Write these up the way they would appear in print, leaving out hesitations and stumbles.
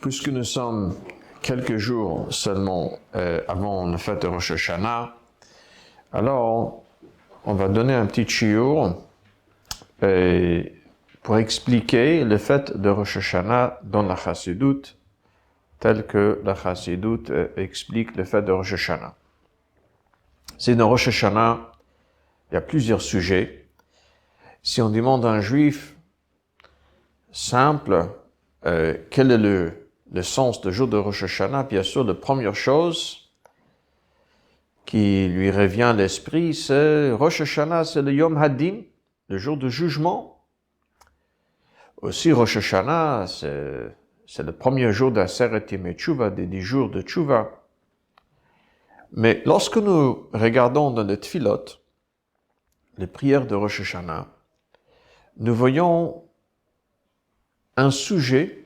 Puisque nous sommes quelques jours seulement avant la fête de Rosh Hashanah, alors on va donner un petit shiur pour expliquer le fait de Rosh Hashanah dans la Chassidoute, tel que la Chassidoute explique le fait de Rosh Hashanah. C'est dans Rosh Hashanah, il y a plusieurs sujets. Si on demande à un juif simple, quel est le sens du jour de Rosh Hashanah, bien sûr, la première chose qui lui revient à l'esprit, c'est Rosh Hashanah, c'est le Yom Hadin, le jour de jugement. Aussi, Rosh Hashanah, c'est le premier jour d'Aseret Yemei Tshuva, des 10 jours de Tshuva. Mais lorsque nous regardons dans les Tfilot, les prières de Rosh Hashanah, nous voyons un sujet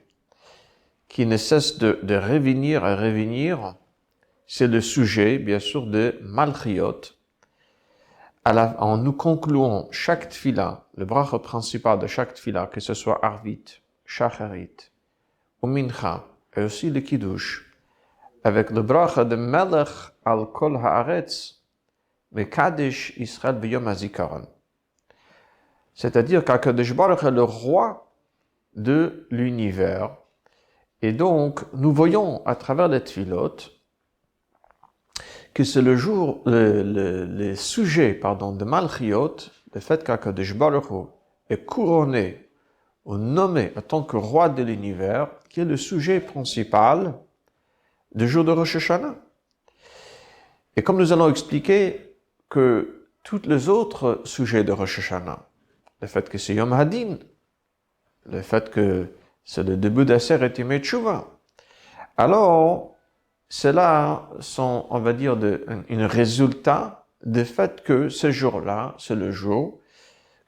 qui ne cesse de revenir et revenir. C'est le sujet, bien sûr, de Malchiot. En nous concluant chaque tfila, le bracha principal de chaque tfila, que ce soit Arvit, Shacharit, ou Mincha, et aussi le Kiddush, avec le bracha de Melech al Kol Haaretz, Mekadesh Israël B'Yom HaZikaron. C'est-à-dire qu'Akadosh Baruch est le roi de l'univers. Et donc, nous voyons à travers les tfilot que c'est le sujet de Malchiot, le fait qu'Akadosh Baruch Hu est couronné ou nommé en tant que roi de l'univers, qui est le sujet principal du jour de Rosh Hashanah. Et comme nous allons expliquer que tous les autres sujets de Rosh Hashanah, le fait que c'est Yom Hadin, le fait que c'est le début d'Aseret Yemei Tshuva, alors cela sont, on va dire, un résultat du fait que ce jour-là, c'est le jour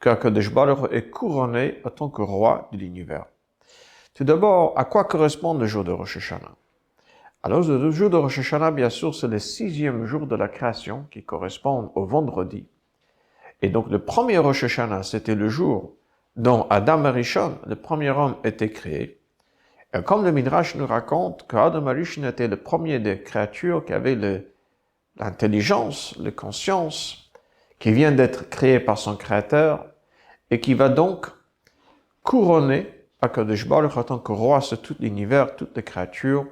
qu'Akadosh Baruch Hu est couronné en tant que roi de l'univers. Tout d'abord, à quoi correspond le jour de Rosh Hashanah? Alors, le jour de Rosh Hashanah, bien sûr, c'est le 6e jour de la création qui correspond au vendredi. Et donc, le premier Rosh Hashanah, c'était le jour dont Adam Arishon, le premier homme, était créé. Et comme le Midrash nous raconte qu'Adam Arishon était le premier des créatures qui avait l'intelligence, la conscience, qui vient d'être créé par son Créateur, et qui va donc couronner Akadosh Baruch Hu en tant que roi sur tout l'univers, toutes les créatures,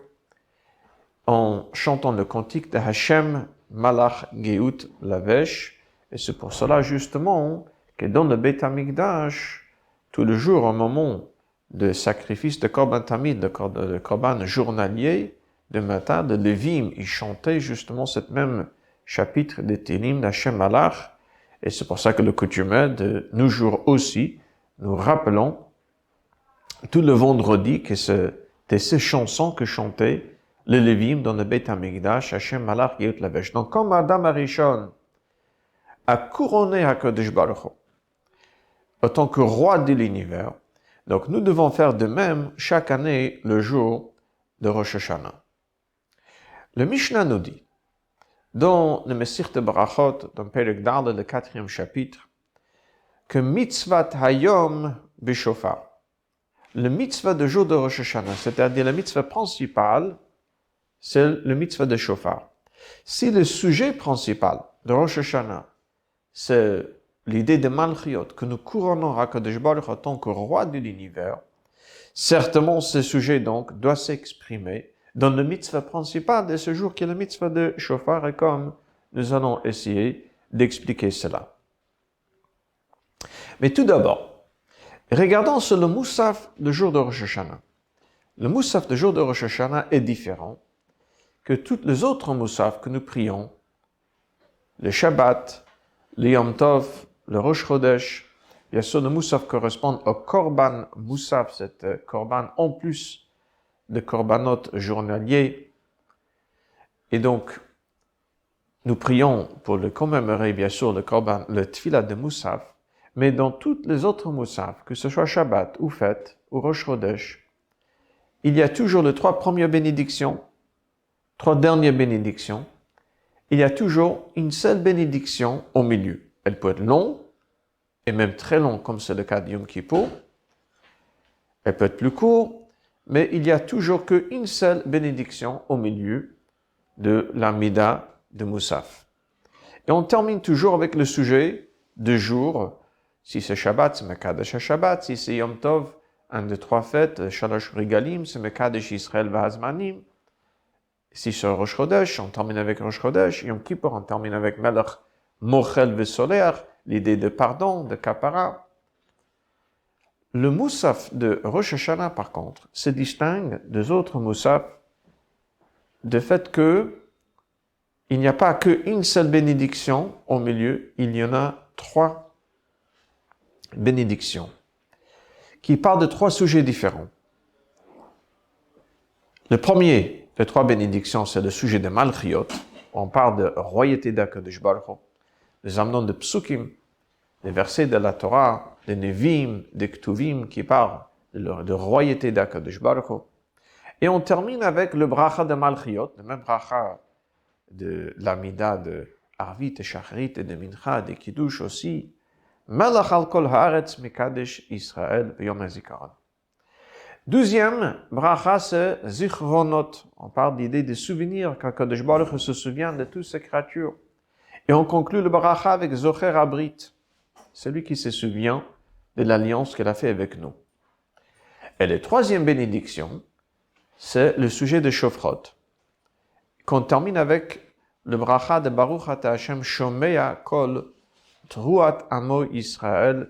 en chantant le cantique de Hashem, Malach, Geut, Lavesh. Et c'est pour cela, justement, que dans le Beit HaMikdash, tout le jour, au moment de sacrifice de Korban Tamid, de Korban journalier, de matin, de Lévim, ils chantaient justement ce même chapitre de Télim d'Hashem Malach. Et c'est pour ça que le coutume de nos jours aussi, nous rappelons tout le vendredi que c'était ces chansons que chantaient les Lévim dans le Beit HaMikdash, Hashem Malach Geut Lavesh. Donc, comme Adam Arishon a couronné Akadosh Baruch Hu en tant que roi de l'univers, donc nous devons faire de même chaque année le jour de Rosh Hashanah. Le Mishnah nous dit, dans le Mesirte Barachot, dans Perek Dal, le 4e chapitre, que mitzvat hayom b'shofar, le mitzvah de jour de Rosh Hashanah, c'est-à-dire la mitzvah principale, c'est le mitzvah de shofar. Si le sujet principal de Rosh Hashanah, c'est l'idée de Malchiot, que nous couronnons Akadosh Baruch Hu en tant que roi de l'univers, certainement ce sujet donc doit s'exprimer dans le mitzvah principal de ce jour qui est le mitzvah de shofar, et comme nous allons essayer d'expliquer cela. Mais tout d'abord, regardons sur le Moussaf du jour de Rosh Hashanah. Le Moussaf du jour de Rosh Hashanah est différent que tous les autres Moussaf que nous prions, le Shabbat, le Yom Tov, le Rosh Chodesh. Bien sûr, le Moussaf correspond au Korban Moussaf, cette Korban en plus de Korbanot journaliers. Et donc, nous prions pour le commémorer, bien sûr, le Tfilah de Moussaf, mais dans toutes les autres Moussaf, que ce soit Shabbat ou Fête ou Rosh Chodesh, il y a toujours les 3 premières bénédictions, 3 dernières bénédictions. Il y a toujours une seule bénédiction au milieu. Elle peut être longue, et même très longue, comme c'est le cas de Yom Kippour. Elle peut être plus courte, mais il n'y a toujours qu'une seule bénédiction au milieu de l'Amida de Moussaf. Et on termine toujours avec le sujet de jour. Si c'est Shabbat, c'est Mekadesh Shabbat. Si c'est Yom Tov, un de trois fêtes, Shalosh Regalim, c'est Mekadesh Israël Vahazmanim. Si c'est Rosh Chodesh, on termine avec Rosh Chodesh. Yom Kippur, on termine avec Melech Mochel Vesoler, l'idée de pardon, de kapara. Le Moussaf de Rosh Hashanah, par contre, se distingue des autres Moussaf du fait que il n'y a pas qu'une seule bénédiction au milieu, il y en a trois bénédictions qui parlent de trois sujets différents. Le premier des trois bénédictions, c'est le sujet de Malchiot. On parle de royauté d'Akadosh Baruch Hu, des amenons de Psukim, des versets de la Torah, des Nevim, des Ktuvim qui parlent de royauté d'Akadosh Baruch Hu. Et on termine avec le bracha de Malchiot, le même bracha de l'Amida de Arvit et Shacharit et de Mincha, de Kiddush aussi. Melech al kol haaretz mekadesh Israël b'yom hazikaron. Deuxième bracha, c'est Zichronot. On parle d'idée de souvenirs, qu'Akadosh Baruch Hu se souvient de toutes ces créatures. Et on conclut le bracha avec Zocher Abrit, celui qui se souvient de l'alliance qu'elle a fait avec nous. Et la troisième bénédiction, c'est le sujet de Shofrot, qu'on termine avec le bracha de Baruch Ata Hashem Shomea Kol Truat Amo Israël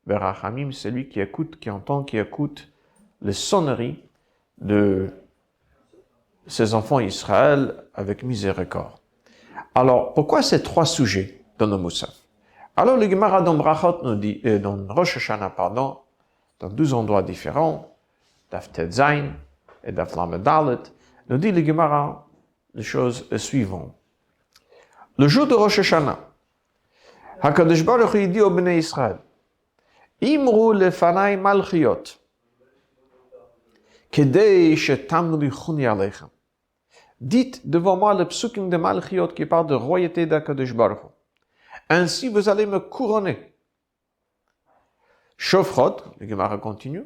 Berachamim, celui qui écoute, qui entend, qui écoute les sonneries de ses enfants Israël avec miséricorde. Alors, pourquoi ces trois sujets dans le Moussaf? Alors, le Gemara dans Brachot nous dit, dans Rosh Hashanah, pardon, dans 12 endroits différents, Daf Tet Zayin et Daf Lamed Dalet, nous dit le Gemara les choses suivantes. Le jour de Rosh Hashanah, HaKadosh Baruch Hu dit au Bnei Israël, Imru lefanai malchiot, kedei shetamlichuni aleichem. Dites devant moi le psukim de Malchiot qui parle de royauté d'HaKadosh Baruch Hu. Ainsi vous allez me couronner. Shofrot, le Gemara continue,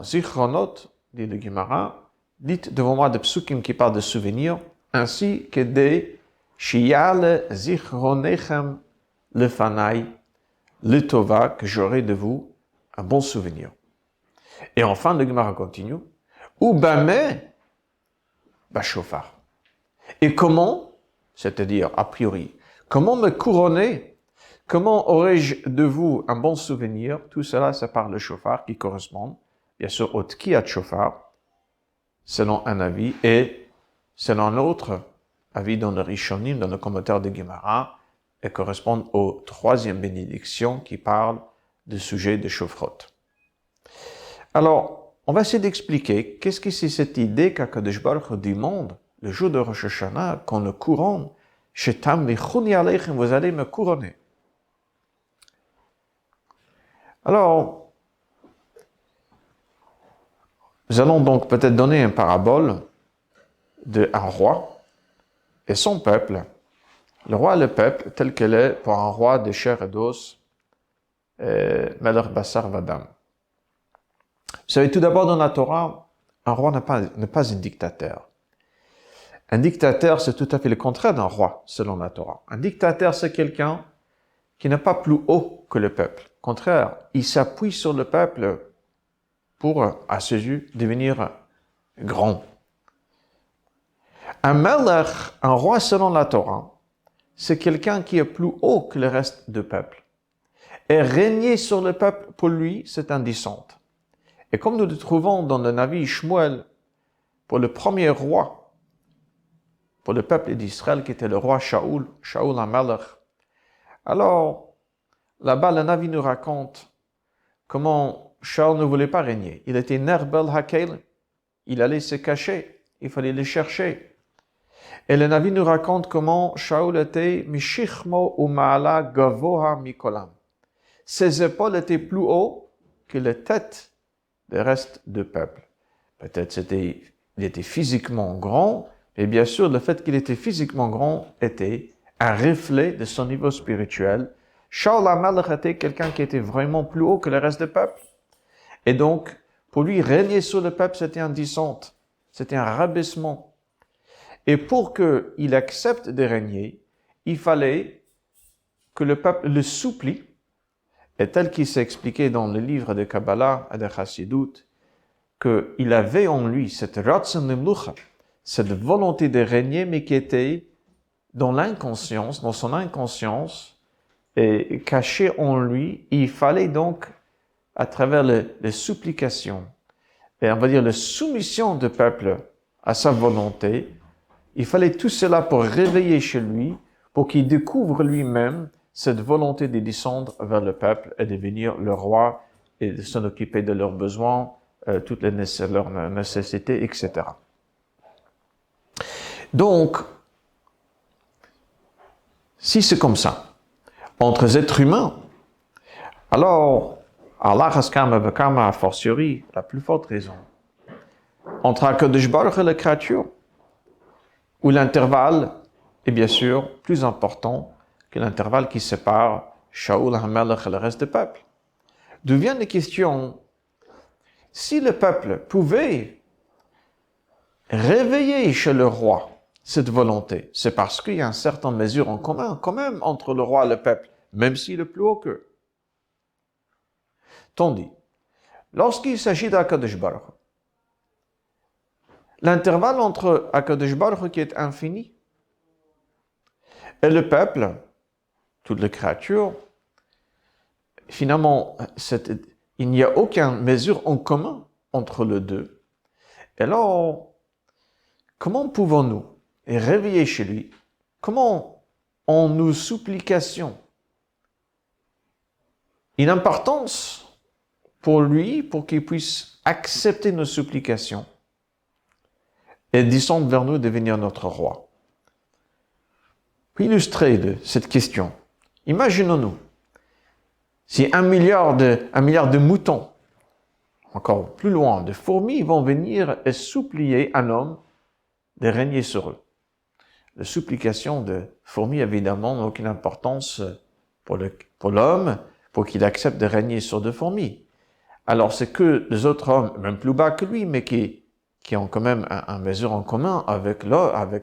Zichronot, dit le Gemara, dites devant moi des psukim qui parlent de souvenirs, ainsi que des Shiyale Zichronechem lefanai, le tova, que j'aurai de vous un bon souvenir. Et enfin, le Gemara continue, ou bameh, bashofar. Et comment, c'est-à-dire a priori, comment me couronner? Comment aurais-je de vous un bon souvenir? Tout cela, c'est par le shofar qui correspond, bien sûr, au tkiyat shofar, selon un avis, et selon un autre avis dans le Rishonim, dans le commentaire de Gemara, et correspond aux troisième bénédiction qui parle du sujet de Shofrot. Alors, on va essayer d'expliquer qu'est-ce que c'est cette idée qu'Akadosh Baruch Hu demande le jour de Rosh Hashanah, qu'on le couronne, Shetam lichuni aleichem, vous allez me couronner. Alors, nous allons donc peut-être donner une parabole d'un roi et son peuple. Le roi et le peuple, tel qu'elle est pour un roi de chair et d'os, Melech Basar Vadam. Vous savez, tout d'abord dans la Torah, un roi n'est pas un dictateur. Un dictateur, c'est tout à fait le contraire d'un roi, selon la Torah. Un dictateur, c'est quelqu'un qui n'est pas plus haut que le peuple. Au contraire, il s'appuie sur le peuple pour, à ses yeux, devenir grand. Un melech, un roi selon la Torah, c'est quelqu'un qui est plus haut que le reste du peuple. Et régner sur le peuple, pour lui, c'est un descente. Et comme nous le trouvons dans le Navi Shmuel, pour le premier roi, pour le peuple d'Israël, qui était le roi Shaoul HaMelech, alors, là-bas, le Navi nous raconte comment Shaoul ne voulait pas régner. Il était Nerbel Hakel, il allait se cacher, il fallait le chercher. Et le Navi nous raconte comment Shaoul était Mishichmo Umala Gavoha Mikolam. Ses épaules étaient plus hautes que les têtes des restes du peuple. Peut-être il était physiquement grand, mais bien sûr, le fait qu'il était physiquement grand était un reflet de son niveau spirituel. Shaoul HaMelech était quelqu'un qui était vraiment plus haut que le reste du peuple. Et donc, Pour lui, régner sur le peuple, c'était une descente, c'était un rabaissement. Et pour qu'il accepte de régner, il fallait que le peuple le supplie, et tel qu'il s'est expliqué dans le livre de Kabbalah et de Chassidut, qu'il avait en lui cette ratzon lemlucha, cette volonté de régner, mais qui était dans l'inconscience, dans son inconscience, et cachée en lui. Il fallait donc, à travers les supplications, et on va dire la soumission du peuple à sa volonté, il fallait tout cela pour réveiller chez lui, pour qu'il découvre lui-même cette volonté de descendre vers le peuple et devenir le roi et de s'en occuper de leurs besoins, toutes leurs nécessités, etc. Donc, si c'est comme ça, entre les êtres humains, alors, Allah Haskama Vakama a fortiori, la plus forte raison, entre HaKadosh Baruch et la créature, où l'intervalle est bien sûr plus important que l'intervalle qui sépare Shaoul HaMelech et le reste du peuple. D'où vient la question, si le peuple pouvait réveiller chez le roi cette volonté, c'est parce qu'il y a une certaine mesure en commun, quand même, entre le roi et le peuple, même s'il est plus haut qu'eux. Tandis, lorsqu'il s'agit d'Akadosh Baruch, l'intervalle entre Akadosh Baruch qui est infini et le peuple, toutes les créatures, finalement, il n'y a aucune mesure en commun entre les deux. Et alors, comment pouvons-nous réveiller chez lui, comment en nos supplications, une importance pour lui, pour qu'il puisse accepter nos supplications et descendre vers nous, devenir notre roi. Pour illustrer cette question, imaginons-nous, si un milliard de moutons, encore plus loin, de fourmis vont venir et supplier un homme de régner sur eux. La supplication de fourmis, évidemment, n'a aucune importance pour l'homme, pour qu'il accepte de régner sur des fourmis. Alors, c'est que les autres hommes, même plus bas que lui, mais qui ont quand même un mesure en commun avec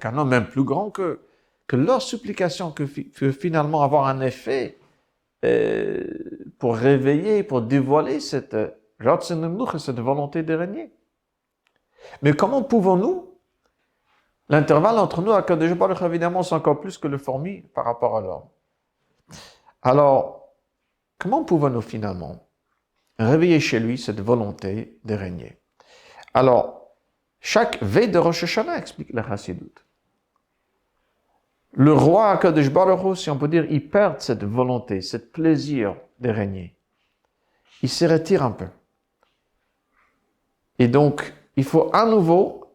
un homme même plus grand que leur supplication peut finalement avoir un effet pour réveiller, pour dévoiler cette volonté de régner. Mais comment pouvons-nous, l'intervalle entre nous et Kadosh Baruch, évidemment, c'est encore plus que le fourmi par rapport à l'homme. Alors, comment pouvons-nous finalement réveiller chez lui cette volonté de régner? Alors, chaque veille de Rosh Hashanah, explique la Chassidut, le roi Akadosh Baruch Hu, si on peut dire, il perd cette volonté, ce plaisir de régner. Il se retire un peu. Et donc, il faut à nouveau,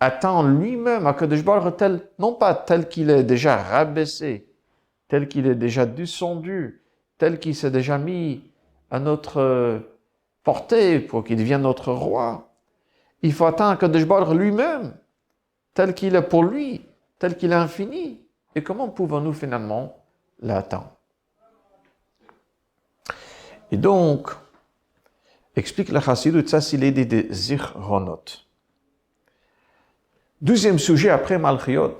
attendre lui-même Akadosh Baruch Hu, non pas tel qu'il est déjà rabaissé, tel qu'il est déjà descendu, tel qu'il s'est déjà mis à notre portée pour qu'il devienne notre roi. Il faut attendre Akadosh Baruch Hu lui-même, tel qu'il est pour lui, tel qu'il est infini. Et comment pouvons-nous finalement l'attendre? Et donc, explique la Chassidut, ça c'est l'idée des zichronot. Deuxième sujet après Malchiot,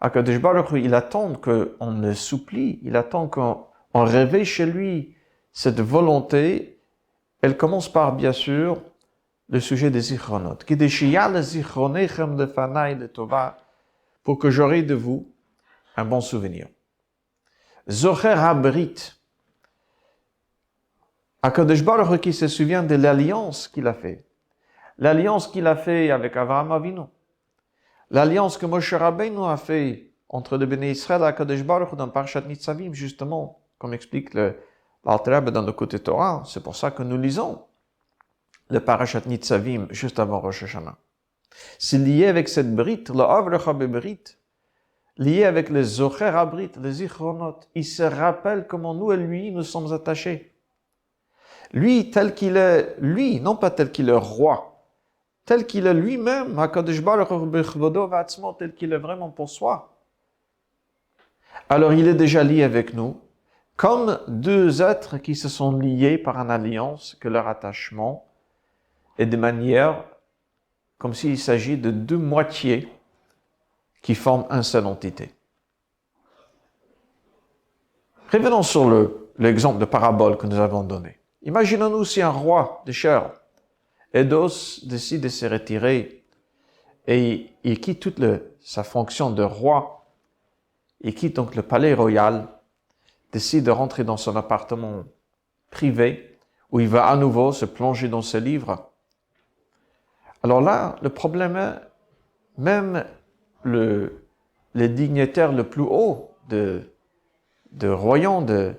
Akadosh Baruch Hu, il attend qu'on le supplie, il attend qu'on réveille chez lui cette volonté. Elle commence par, bien sûr, le sujet des zichronot. Pour que j'aurai de vous un bon souvenir. Zocher habrit. Akadosh Baruch Hu qui se souvient de l'alliance qu'il a fait. L'alliance qu'il a fait avec Avraham Avinu. L'alliance que Moshe Rabbeinu a fait entre le Béné Israël et Akadosh Baruch Hu dans Parashat Nitzavim, justement, comme explique l'Alter Rebbe dans le côté Torah. C'est pour ça que nous lisons le Parashat Nitzavim juste avant Rosh Hashanah. C'est lié avec cette brite, le Avrecha Bebrit, lié avec les Zocher Abrit, les Zichronot. Il se rappelle comment nous et lui, nous sommes attachés. Lui, tel qu'il est, lui, non pas tel qu'il est roi, tel qu'il est lui-même, HaKadosh Baruch Hu b'chvodo v'atzmo, tel qu'il est vraiment pour soi. Alors il est déjà lié avec nous, comme deux êtres qui se sont liés par une alliance, que leur attachement et de manière comme s'il s'agit de deux moitiés qui forment une seule entité. Revenons sur l'exemple de parabole que nous avons donné. Imaginons-nous si un roi de Cher, Eidos, décide de se retirer et il quitte toute sa fonction de roi, il quitte donc le palais royal, décide de rentrer dans son appartement privé où il va à nouveau se plonger dans ses livres. Alors là, le problème est, même les dignitaires le plus haut de royaume,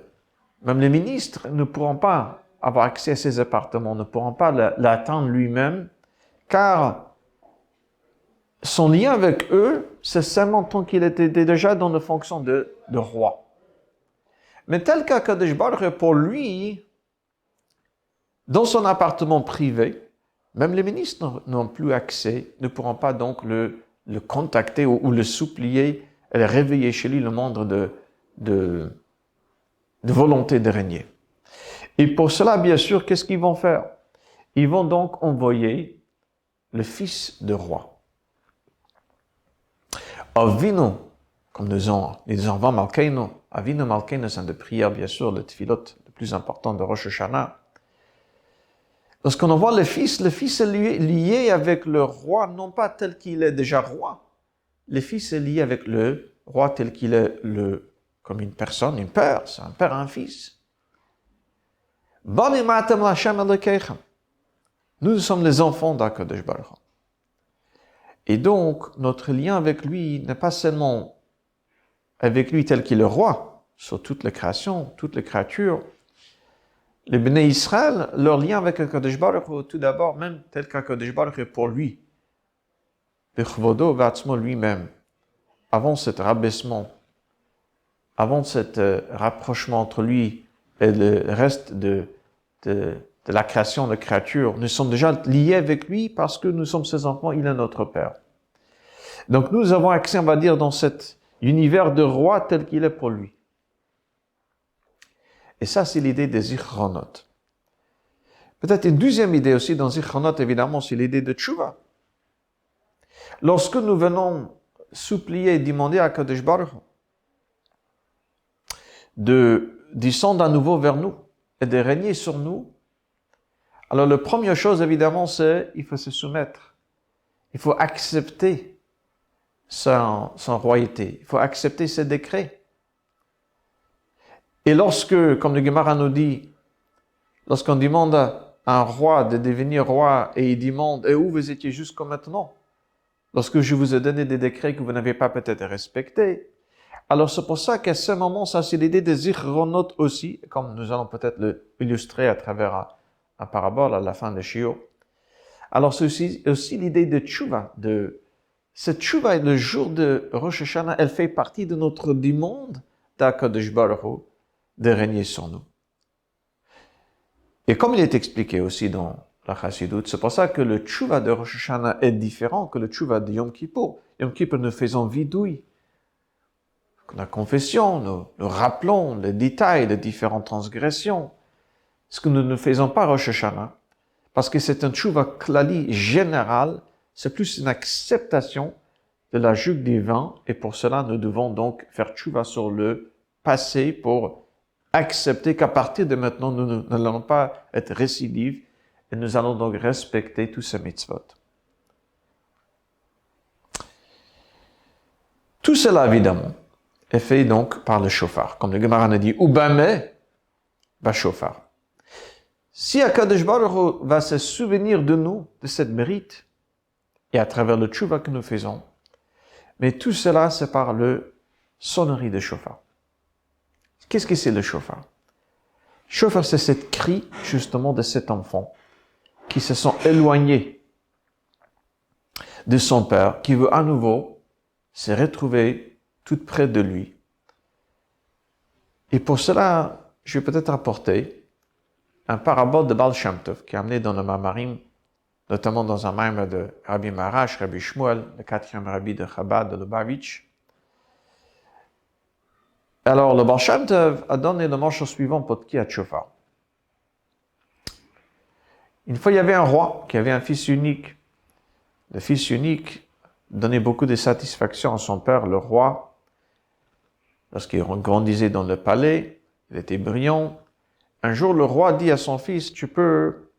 même les ministres ne pourront pas avoir accès à ces appartements, ne pourront pas l'atteindre lui-même, car son lien avec eux, c'est seulement tant qu'il était déjà dans la fonction de roi. Mais tel qu'Akadosh Baruch pour lui, dans son appartement privé, même les ministres n'ont plus accès, ne pourront pas donc le contacter ou le supplier et le réveiller chez lui le monde de volonté de régner. Et pour cela, bien sûr, qu'est-ce qu'ils vont faire? Ils vont donc envoyer le fils de roi. Avinu, comme nous avons Malkeinu, Avinu Malkeinu, c'est de prière, bien sûr, le tefilot le plus important de Rosh Hashanah. Lorsqu'on envoie le fils est lié avec le roi, non pas tel qu'il est déjà roi. Le fils est lié avec le roi tel qu'il est comme une personne, un père, c'est un père et un fils. Nous sommes les enfants d'Akadosh Baruch Hu. Et donc, notre lien avec lui n'est pas seulement avec lui tel qu'il est roi, sur toute la création, toutes les créatures. Les Bnei Israël, leur lien avec Akadosh Baruch Hu, tout d'abord, même tel qu'Akadosh Baruch Hu pour lui, Bechvodo Vatzmo lui-même, avant cet rabaissement, avant cet rapprochement entre lui et le reste de la création de créatures, nous sommes déjà liés avec lui parce que nous sommes ses enfants, il est notre Père. Donc nous avons accès, on va dire, dans cet univers de roi tel qu'il est pour lui. Et ça, c'est l'idée des Zichronot. Peut-être une deuxième idée aussi dans Zichronot, évidemment, c'est l'idée de Tshuva. Lorsque nous venons supplier et demander à Kadosh Baruch de descendre à nouveau vers nous et de régner sur nous, alors la première chose, évidemment, c'est il faut se soumettre. Il faut accepter son royauté. Il faut accepter ses décrets. Et lorsque, comme le Gemara nous dit, lorsqu'on demande à un roi de devenir roi et il demande « Et où vous étiez jusqu'à maintenant ?» Lorsque je vous ai donné des décrets que vous n'avez pas peut-être respectés. Alors c'est pour ça qu'à ce moment, ça c'est l'idée des Zichronot aussi, comme nous allons peut-être l'illustrer à travers un parabole à la fin de Shiur. Alors c'est aussi l'idée de Tshuva. Cette Tshuva, le jour de Rosh Hashanah, elle fait partie de notre demande d'Akadosh Baruch Hu de régner sur nous. Et comme il est expliqué aussi dans la Chassidut, c'est pour ça que le Tshuva de Rosh Hashanah est différent que le Tshuva de Yom Kippour. Yom Kippour, nous faisons vidouille. La confession, nous rappelons les détails de différentes transgressions. Ce que nous ne faisons pas Rosh Hashanah, parce que c'est un Tshuva klali général, c'est plus une acceptation de la juge divin, et pour cela, nous devons donc faire Tshuva sur le passé pour accepter qu'à partir de maintenant, nous n'allons pas être récidives et nous allons donc respecter tous ces mitzvot. Tout cela, évidemment, est fait donc par le shofar. Comme le Gemara nous dit, Ubame va shofar. Si Akadosh Baruch Hu va se souvenir de nous, de cette mérite, et à travers le tshuva que nous faisons, mais tout cela, c'est par le sonnerie de shofar. Qu'est-ce que c'est le shofar? Shofar, c'est cette cri, justement, de cet enfant qui se sent éloigné de son père, qui veut à nouveau se retrouver tout près de lui. Et pour cela, je vais peut-être apporter un parabole de Baal Shem Tov qui est amené dans le Mamarim, notamment dans un maïm de Rabbi Maharash, Rabbi Shmuel, le 4e rabbi de Chabad de Lubavitch. Alors, le Baal Shem Tov a donné le manche suivant pour qui a shofar. Une fois, il y avait un roi qui avait un fils unique. Le fils unique donnait beaucoup de satisfaction à son père, le roi. Lorsqu'il grandissait dans le palais, il était brillant. Un jour, le roi dit à son fils, tu peux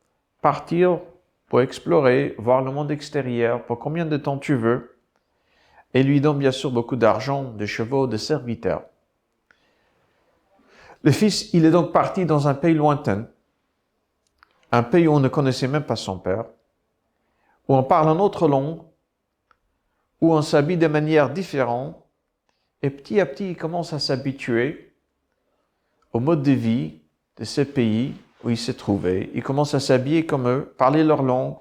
partir pour explorer, voir le monde extérieur, pour combien de temps tu veux. Et lui donne bien sûr beaucoup d'argent, de chevaux, de serviteurs. Le fils, il est donc parti dans un pays lointain, un pays où on ne connaissait même pas son père, où on parle une autre langue, où on s'habille de manière différente, et petit à petit, il commence à s'habituer au mode de vie de ce pays où il s'est trouvé. Il commence à s'habiller comme eux, parler leur langue,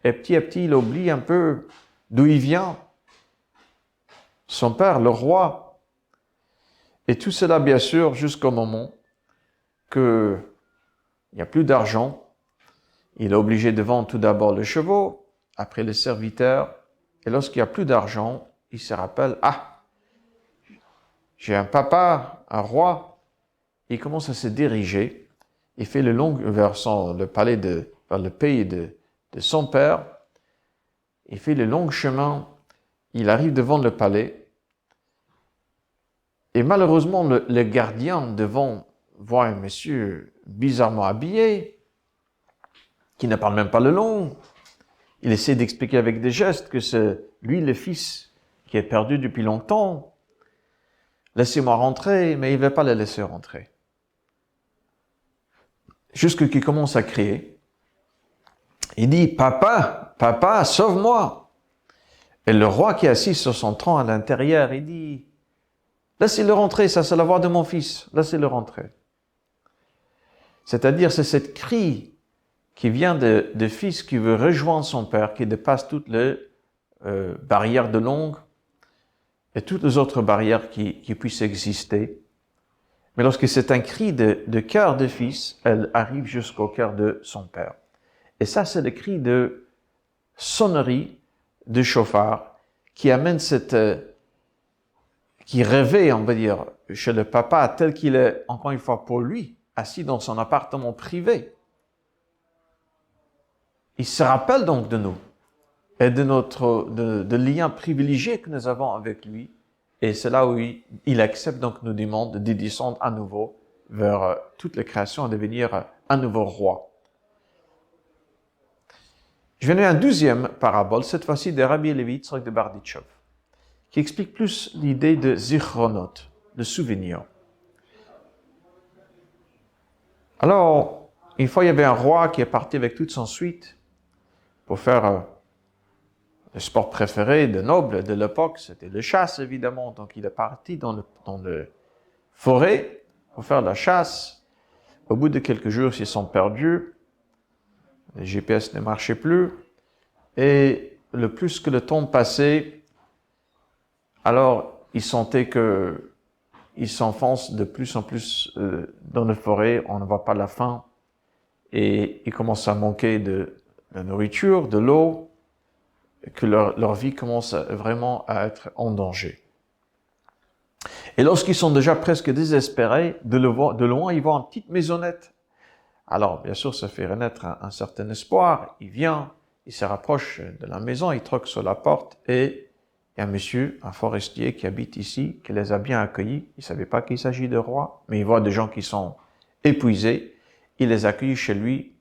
et petit à petit, il oublie un peu d'où il vient, son père, le roi. Et tout cela, bien sûr, jusqu'au moment qu'il n'y a plus d'argent. Il est obligé de vendre tout d'abord les chevaux, après les serviteurs. Et lorsqu'il n'y a plus d'argent, il se rappelle, ah, j'ai un papa, un roi. Il commence à se diriger. Il fait le long vers le palais vers le pays de son père. Il fait le long chemin. Il arrive devant le palais. Et malheureusement, le gardien devant voit un monsieur bizarrement habillé, qui ne parle même pas le langue. Il essaie d'expliquer avec des gestes que c'est lui le fils qui est perdu depuis longtemps. Laissez-moi rentrer, mais il ne veut pas le laisser rentrer. Jusque qu'il commence à crier. Il dit, papa, papa, sauve-moi. Et le roi qui est assis sur son trône à l'intérieur, il dit, laissez-le rentrer, ça c'est la voix de mon fils, laissez-le rentrer. C'est-à-dire, c'est cette cri qui vient de fils qui veut rejoindre son père, qui dépasse toutes les barrières de langue et toutes les autres barrières qui puissent exister. Mais lorsque c'est un cri de cœur de fils, elle arrive jusqu'au cœur de son père. Et ça, c'est le cri de sonnerie de chauffard qui amène qui réveille, on va dire, chez le papa tel qu'il est, encore une fois, pour lui, assis dans son appartement privé. Il se rappelle donc de nous et de lien privilégié que nous avons avec lui. Et c'est là où il accepte donc nous demande de descendre à nouveau vers toute la création et devenir un nouveau roi. Je vais donner un deuxième parabole, cette fois-ci de Rabbi Levi Yitzchak de Berditchev, qui explique plus l'idée de zichronot, de souvenir. Alors, une fois, il y avait un roi qui est parti avec toute son suite pour faire le sport préféré des nobles de l'époque, c'était le chasse, évidemment. Donc, il est parti dans le forêt pour faire la chasse. Au bout de quelques jours, ils sont perdus. Les GPS ne marchaient plus. Et le plus que le temps passait, alors, il sentait qu'il s'enfonce de plus en plus dans la forêt. On ne voit pas la fin. Et il commence à manquer de la nourriture, de l'eau, que leur vie commence vraiment à être en danger. Et lorsqu'ils sont déjà presque désespérés, de loin, ils voient une petite maisonnette. Alors, bien sûr, ça fait renaître un certain espoir. Il vient, il se rapproche de la maison, il toque sur la porte et il y a un monsieur, un forestier qui habite ici, qui les a bien accueillis. Il ne savait pas qu'il s'agit de rois, mais il voit des gens qui sont épuisés. Il les accueille chez lui.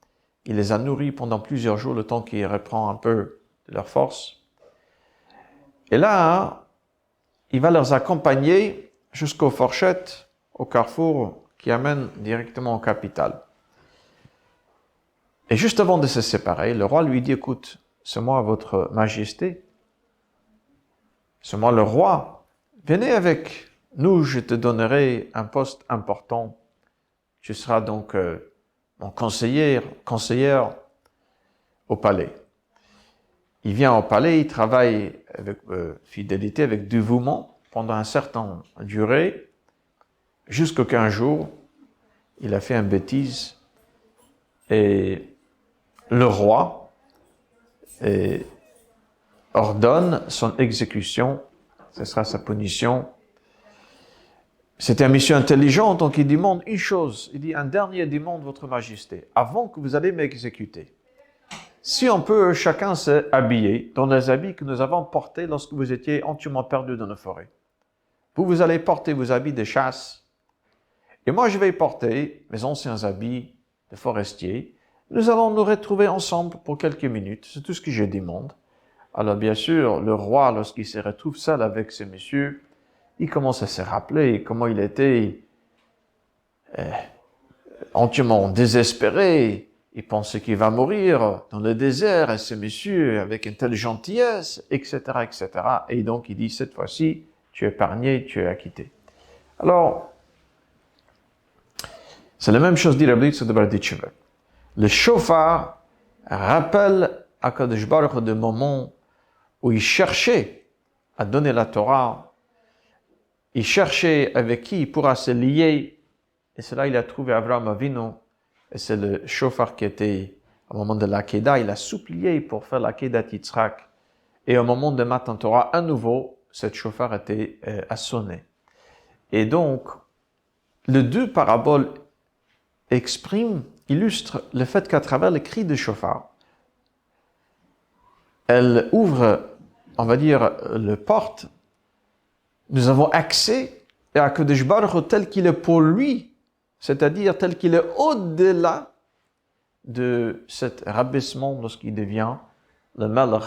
Il les a nourris pendant plusieurs jours, le temps qu'il reprend un peu de leur force. Et là, il va les accompagner jusqu'aux fourchettes, au carrefour qui amène directement aux capitales. Et juste avant de se séparer, le roi lui dit, écoute, c'est moi votre majesté, c'est moi le roi, venez avec nous, je te donnerai un poste important. Tu seras donc mon conseillère au palais. Il vient au palais, il travaille avec fidélité, avec dévouement pendant un certain durée, jusqu'à qu'un jour, il a fait une bêtise et le roi ordonne son exécution, ce sera sa punition. C'était un monsieur intelligent, donc il demande une chose, il dit, un dernier demande, votre majesté, avant que vous allez m'exécuter, Si on peut chacun s'habiller dans les habits que nous avons portés lorsque vous étiez entièrement perdus dans la forêt. Vous allez porter vos habits de chasse. Et moi, je vais porter mes anciens habits de forestier. Nous allons nous retrouver ensemble pour quelques minutes. C'est tout ce que je demande. Alors, bien sûr, le roi, lorsqu'il se retrouve seul avec ces messieurs, il commence à se rappeler comment il était entièrement désespéré. Il pensait qu'il va mourir dans le désert, et ces messieurs, avec une telle gentillesse, etc., etc. Et donc, il dit, cette fois-ci, tu es épargné, tu es acquitté. Alors, c'est la même chose dit Rabbi Yitzchak de Berditchever. Le shofar rappelle à Kadosh Baruch Hu des moments où il cherchait à donner la Torah, il cherchait avec qui il pourra se lier, et c'est là il a trouvé Avraham Avinu, et c'est le shofar qui était, au moment de l'Akedah, il a supplié pour faire l'Akedah Yitzhak, et au moment de Matan Torah, à nouveau, cette shofar était à sonner. Et donc, les deux paraboles illustrent le fait qu'à travers le cri de shofar, elle ouvre, on va dire, le porte. Nous avons accès à Kadosh Baruch Hu tel qu'il est pour lui, c'est-à-dire tel qu'il est au-delà de cet rabaissement lorsqu'il devient le Melech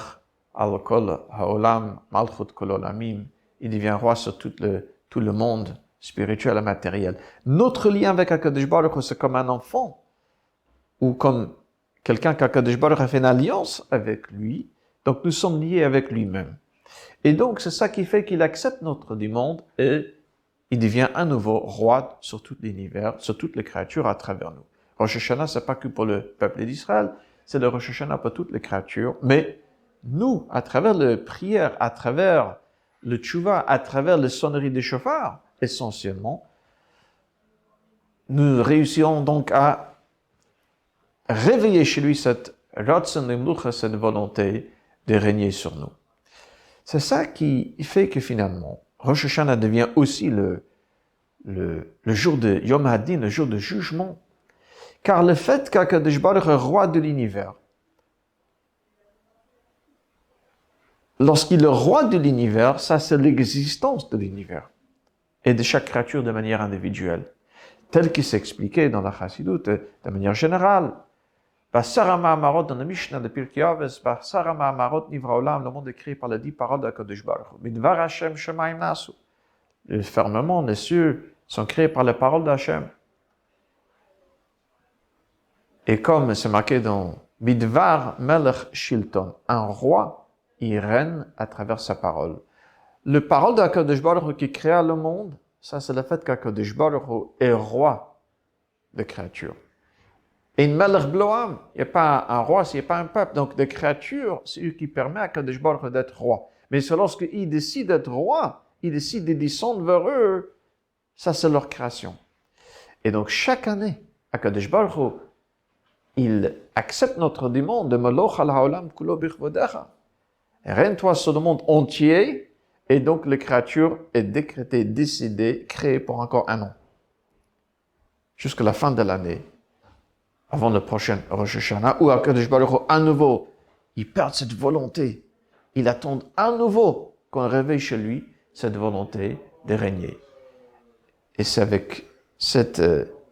al-Kol ha'olam malchut kol olamim. Il devient roi sur tout le monde spirituel et matériel. Notre lien avec Kadosh Baruch Hu, c'est comme un enfant ou comme quelqu'un qu'Akadosh Baruch Hu a fait une alliance avec lui. Donc, nous sommes liés avec lui-même. Et donc, c'est ça qui fait qu'il accepte notre demande et il devient un nouveau roi sur tout l'univers, sur toutes les créatures à travers nous. Rosh Hashanah, c'est pas que pour le peuple d'Israël, c'est le Rosh Hashanah pour toutes les créatures, mais nous, à travers la prière, à travers le tchouva, à travers les sonneries des chauffards, essentiellement, nous réussissons donc à réveiller chez lui cette ratzon limlucha, cette volonté de régner sur nous. C'est ça qui fait que finalement, Rosh Hashanah devient aussi le jour de Yom Hadin, le jour de jugement. Car le fait qu'Akadosh Baruch Hu est roi de l'univers, lorsqu'il est roi de l'univers, ça c'est l'existence de l'univers et de chaque créature de manière individuelle, tel qu'il s'expliquait dans la Chassidut de manière générale. Basara Ma'amarot, dans la Mishnah de Pirkei Avos, Basara Ma'amarot Nivra Olam, le monde est créé par les 10 paroles d'Akadosh Baruch Hu. Midvar Hashem Shemaim Nasu. Le firmament, les cieux, sont créés par les paroles d'Hashem. Et comme c'est marqué dans Midvar Melech Shilton, un roi, il règne à travers sa parole. Le parole d'Akadosh Baruch Hu qui créa le monde, ça c'est le fait qu'Akadosh Baruch Hu est roi des créatures. Et une Melech Bloam, il n'y a pas un roi, il n'y a pas un peuple. Donc, des créatures, c'est eux qui permettent à Kadosh Baruch Hu d'être roi. Mais c'est lorsqu'ils décident d'être roi, ils décident de descendre vers eux, ça c'est leur création. Et donc, chaque année, à Kadosh Baruch Hu, il accepte notre demande de Maloch al haolam kulo bichvodecha. Règne-toi sur le monde entier, et donc les créatures est décrétée, décidée, créée pour encore un an. Jusqu'à la fin de l'année. Avant le prochain Rosh Hashanah, où Akadosh Baruch Hu, à nouveau, il perd cette volonté. Il attend à nouveau qu'on réveille chez lui cette volonté de régner. Et c'est avec cette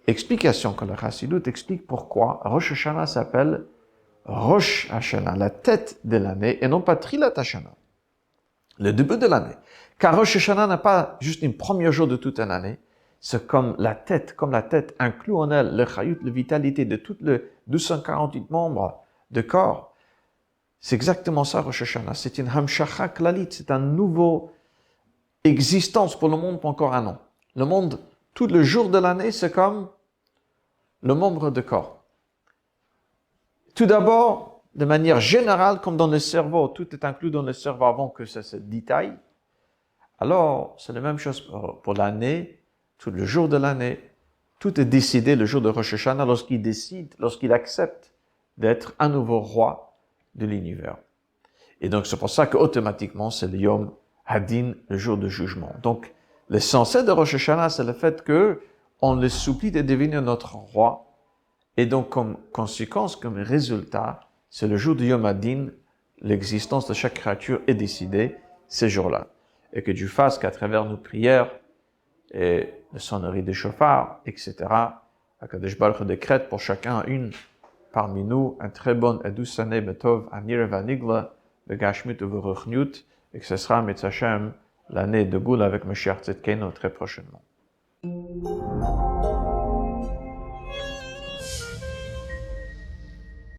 explication que le Chassidut explique pourquoi Rosh Hashanah s'appelle Rosh Hashanah, la tête de l'année, et non pas Trilat Hashanah, le début de l'année. Car Rosh Hashanah n'est pas juste une première jour de toute une année, c'est comme la tête inclut en elle le chayut, la vitalité de toutes les 248 membres de corps. C'est exactement ça, Rosh Hashanah. C'est une hamshacha klalit, c'est une nouvelle existence pour le monde pour encore un an. Le monde, tous les jours de l'année, c'est comme le membre de corps. Tout d'abord, de manière générale, comme dans le cerveau, tout est inclus dans le cerveau avant que ça se détaille. Alors, c'est la même chose pour l'année. Tout le jour de l'année, tout est décidé le jour de Rosh Hashanah lorsqu'il décide, lorsqu'il accepte d'être un nouveau roi de l'univers. Et donc, c'est pour ça qu'automatiquement, c'est le Yom Hadin, le jour de jugement. Donc, l'essentiel de Rosh Hashanah, c'est le fait qu'on le supplie de devenir notre roi. Et donc, comme conséquence, comme résultat, c'est le jour du Yom Hadin, l'existence de chaque créature est décidée ces jours-là. Et que Dieu fasse qu'à travers nos prières et les sonneries des chauffards, etc., Akadosh Baruch Hu décrète pour chacun une parmi nous un très bon et douce année Betov Amir Vanigla, Begashmut et Veruchniut, et que ce sera Mitzvah l'année de Goula avec Mashiach Tzidkenu très prochainement.